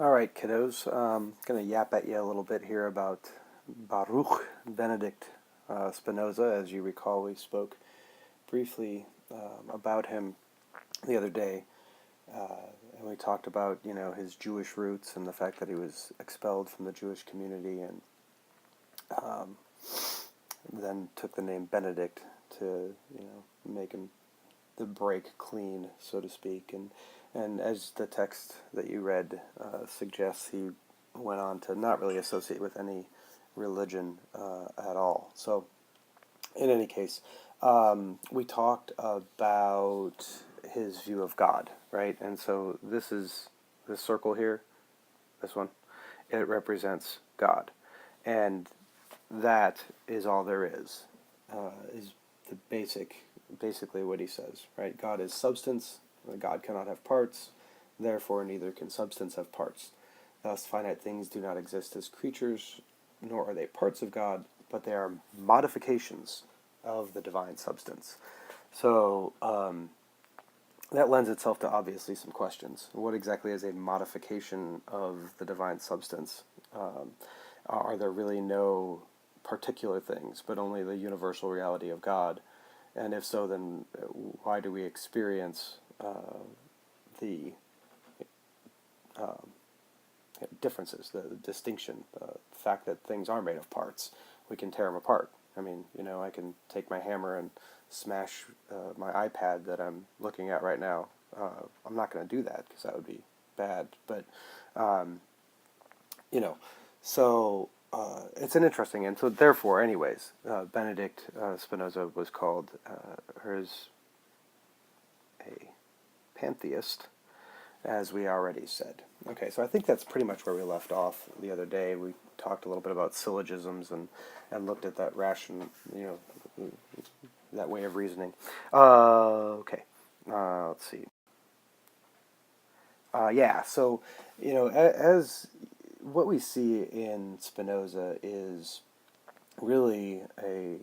All right, kiddos. Going to yap at you a little bit here about Baruch Benedict Spinoza. As you recall, we spoke briefly about him the other day, and we talked about his Jewish roots and the fact that he was expelled from the Jewish community, and um, then took the name Benedict to make him the break clean, so to speak, and as the text that you read suggests, he went on to not really associate with any religion at all. So, in any case, we talked about his view of God, right? And so this circle here, this one, it represents God, and that is all there is the basically what he says, right? God is substance. God cannot have parts, therefore neither can substance have parts. Thus, finite things do not exist as creatures, nor are they parts of God, but they are modifications of the divine substance. So that lends itself to obviously some questions. What exactly is a modification of the divine substance? Are there really no particular things, but only the universal reality of God? And if so, then why do we experience the differences, the distinction, the fact that things are made of parts? We can tear them apart. I mean, I can take my hammer and smash my iPad that I'm looking at right now. I'm not going to do that because that would be bad. But, so it's an interesting, and so therefore, anyways, Benedict Spinoza was called, as a pantheist, as we already said. Okay, so I think that's pretty much where we left off the other day. We talked a little bit about syllogisms and looked at that that way of reasoning. Okay, let's see. So, as what we see in Spinoza is really a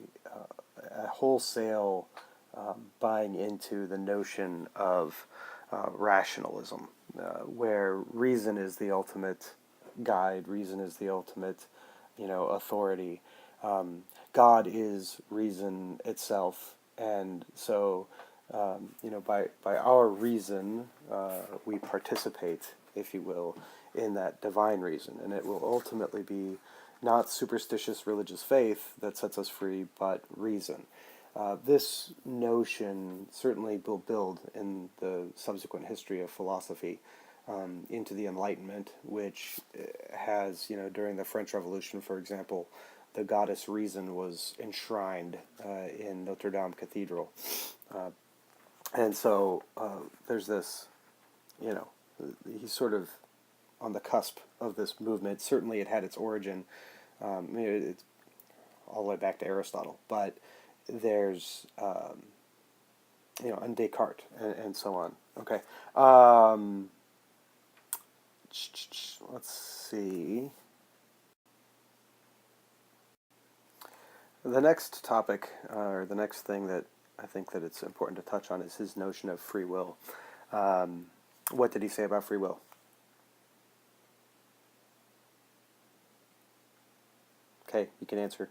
wholesale buying into the notion of rationalism, where reason is the ultimate guide, reason is the ultimate, authority. God is reason itself, and so, by our reason, we participate, if you will, in that divine reason, and it will ultimately be not superstitious religious faith that sets us free, but reason. This notion certainly will build in the subsequent history of philosophy into the Enlightenment, which has, during the French Revolution, for example, the goddess Reason was enshrined in Notre Dame Cathedral. And so there's this, he's sort of on the cusp of this movement. Certainly it had its origin, it's all the way back to Aristotle, but there's, and Descartes and so on. Okay. Let's see. The next topic, or the next thing that I think that it's important to touch on is his notion of free will. What did he say about free will? Okay, you can answer.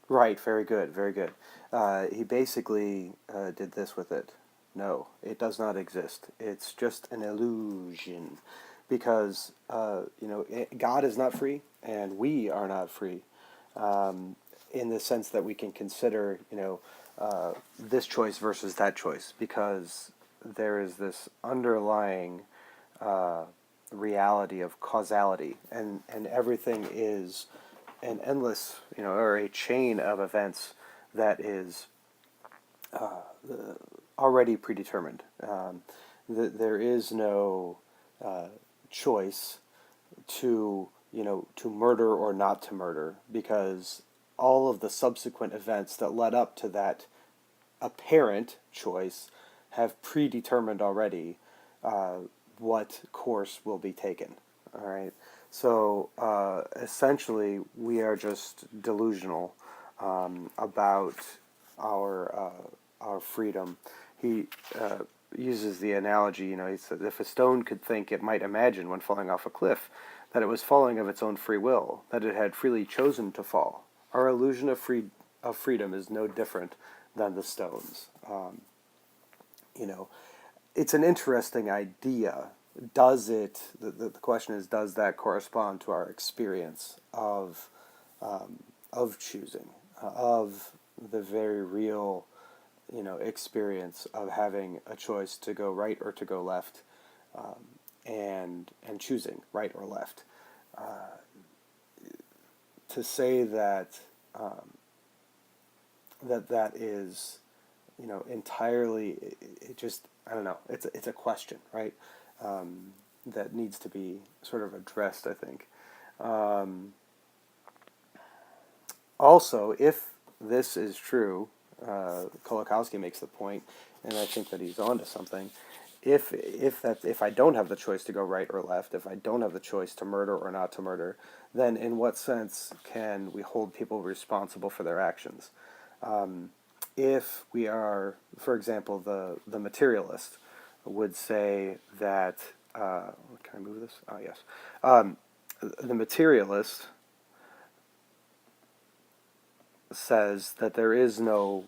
Right, very good, very good. He basically did this with it. No, it does not exist. It's just an illusion, because God is not free, and we are not free, in the sense that we can consider, this choice versus that choice, because there is this underlying reality of causality, and everything is an endless, or a chain of events that is already predetermined. There is no choice to murder or not to murder, because all of the subsequent events that led up to that apparent choice have predetermined already what course will be taken. All right. So essentially, we are just delusional about our freedom. He uses the analogy, he said if a stone could think, it might imagine when falling off a cliff that it was falling of its own free will, that it had freely chosen to fall. Our illusion of freedom is no different than the stones. It's an interesting idea. Does it? The question is, does that correspond to our experience of choosing, of the very real, experience of having a choice to go right or to go left, and choosing right or left. To say that that is, entirely, it just, I don't know. It's a question, right? That needs to be sort of addressed, I think. Also, if this is true, Kolakowski makes the point, and I think that he's onto something. If I don't have the choice to go right or left, if I don't have the choice to murder or not to murder, then in what sense can we hold people responsible for their actions? If we are, for example, the materialist would say that, can I move this? Oh, yes. The materialist says that there is no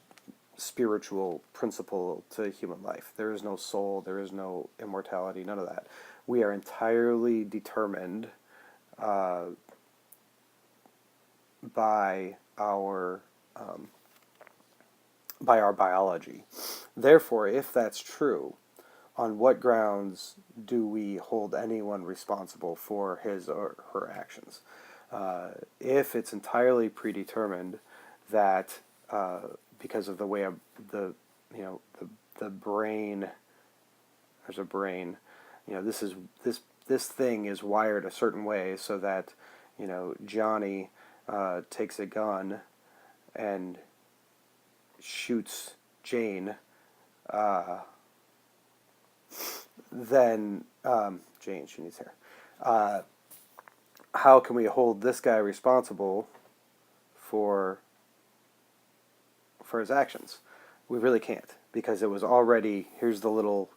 spiritual principle to human life. There is no soul, there is no immortality, none of that. We are entirely determined by our biology. Therefore, if that's true, on what grounds do we hold anyone responsible for his or her actions? If it's entirely predetermined that because of the way the brain, there's a brain, this thing is wired a certain way so that Johnny takes a gun and shoots Jane, then Jane, she needs hair. How can we hold this guy responsible for his actions? We really can't, because it was already, here's the little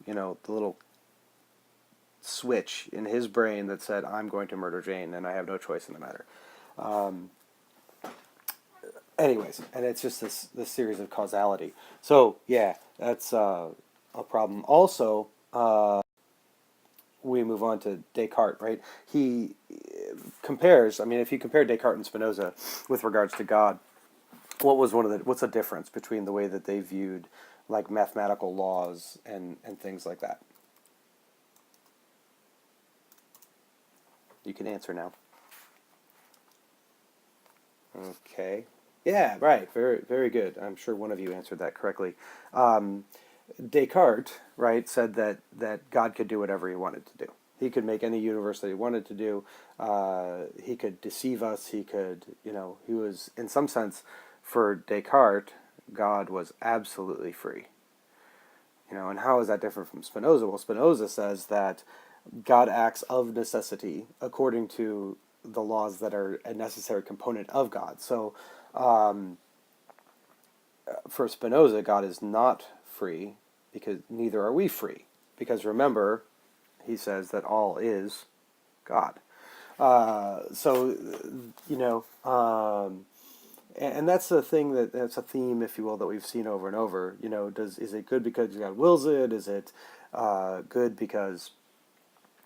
switch in his brain that said, I'm going to murder Jane and I have no choice in the matter. Anyways, and it's just this series of causality. So yeah, that's a problem. Also, we move on to Descartes, right? He compares, if you compare Descartes and Spinoza with regards to God, what's the difference between the way that they viewed like mathematical laws and things like that? You can answer now. Okay. Yeah, right. Very, very good. I'm sure one of you answered that correctly. Descartes, right, said that God could do whatever he wanted to do. He could make any universe that he wanted to do. He could deceive us. He could, he was, in some sense, for Descartes, God was absolutely free. And how is that different from Spinoza? Well, Spinoza says that God acts of necessity according to the laws that are a necessary component of God. So, for Spinoza, God is not free, because neither are we free. Because remember, he says that all is God. And that's the thing that's a theme, if you will, that we've seen over and over. Is it good because God wills it? Is it good because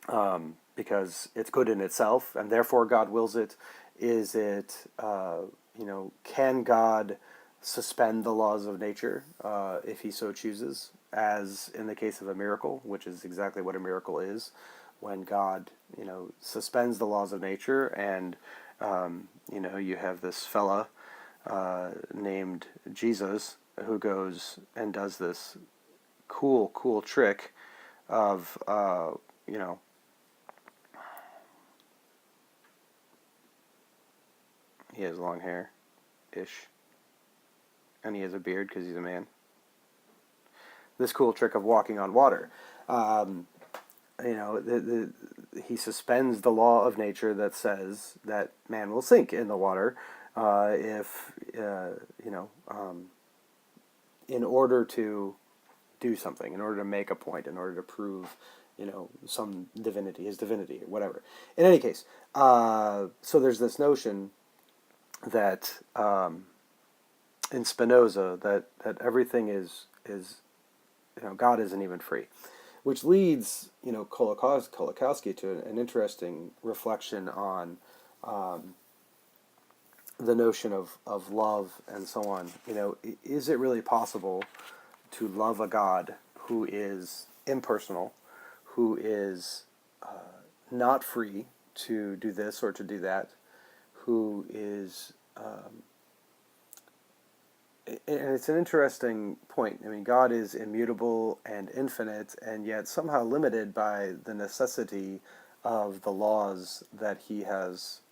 it's good in itself and therefore God wills it? Is it can God suspend the laws of nature if he so chooses, as in the case of a miracle, which is exactly what a miracle is, when God suspends the laws of nature, and you have this fella named Jesus who goes and does this cool trick of he has long hair ish, and he has a beard because he's a man. This cool trick of walking on water. He suspends the law of nature that says that man will sink in the water if in order to do something, in order to make a point, in order to prove, some divinity, his divinity, or whatever. In any case, so there's this notion that in Spinoza that everything is God isn't even free, which leads Kolakowski to an interesting reflection on the notion of love and so on. Is it really possible to love a God who is impersonal, who is not free to do this or to do that, who is and it's an interesting point. I mean, God is immutable and infinite, and yet somehow limited by the necessity of the laws that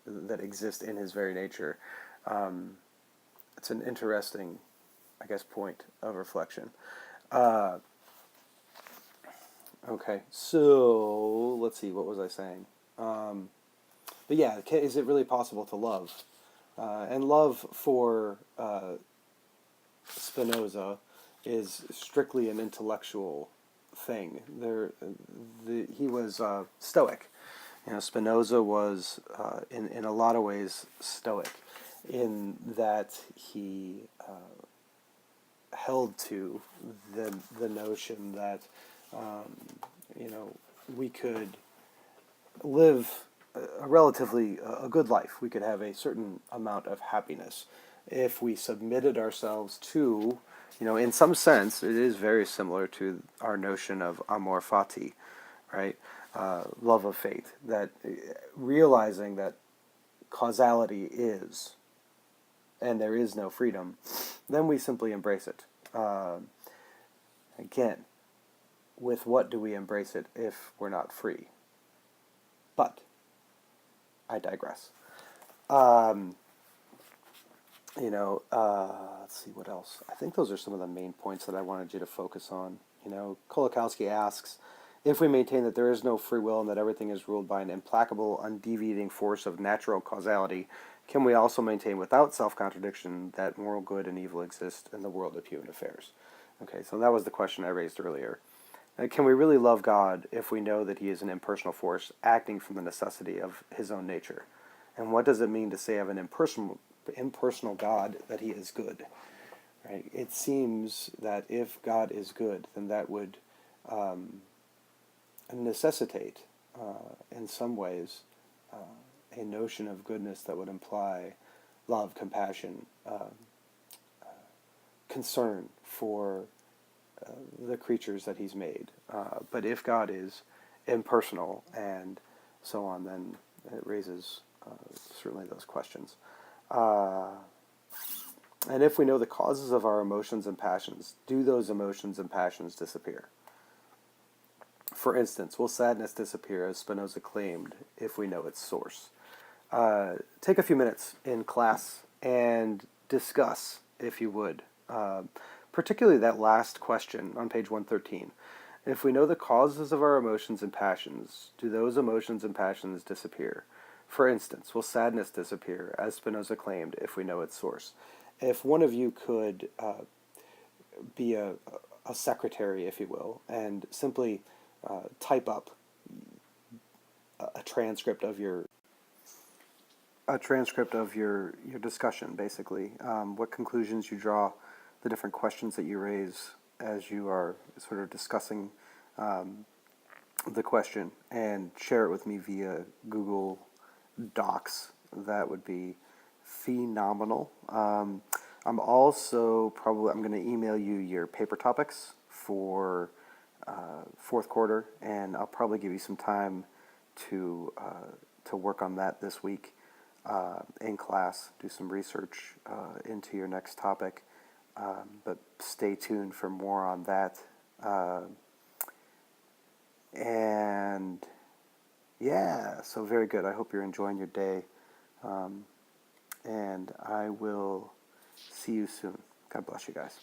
that exist in his very nature. It's an interesting, I guess, point of reflection. Okay, so let's see, what was I saying? But yeah, is it really possible to love? And love for Spinoza is strictly an intellectual thing. He was Stoic. Spinoza was, in a lot of ways, Stoic, in that he held to the notion that we could live a relatively a good life. We could have a certain amount of happiness if we submitted ourselves to, in some sense, it is very similar to our notion of amor fati, right? Love of fate. That realizing that causality is, and there is no freedom, then we simply embrace it. Again, with what do we embrace it if we're not free? But I digress. Let's see what else. I think those are some of the main points that I wanted you to focus on. Kolakowski asks, if we maintain that there is no free will and that everything is ruled by an implacable, undeviating force of natural causality, can we also maintain without self-contradiction that moral good and evil exist in the world of human affairs? Okay, so that was the question I raised earlier. Can we really love God if we know that he is an impersonal force acting from the necessity of his own nature? And what does it mean to say of an impersonal God that he is good? Right? It seems that if God is good, then that would necessitate, in some ways, a notion of goodness that would imply love, compassion, concern for the creatures that he's made. But if God is impersonal and so on, then it raises certainly those questions. And if we know the causes of our emotions and passions, do those emotions and passions disappear? For instance, will sadness disappear, as Spinoza claimed, if we know its source? Take a few minutes in class and discuss, if you would, particularly that last question on page 113. If we know the causes of our emotions and passions, do those emotions and passions disappear? For instance, will sadness disappear, as Spinoza claimed, if we know its source? If one of you could be a secretary, if you will, and simply type up a transcript of your discussion, basically, what conclusions you draw, the different questions that you raise as you are sort of discussing the question, and share it with me via Google Docs. That would be phenomenal. I'm also I'm going to email you your paper topics for fourth quarter, and I'll probably give you some time to work on that this week in class. Do some research into your next topic, but stay tuned for more on that. And yeah, so very good. I hope you're enjoying your day. And I will see you soon. God bless you guys.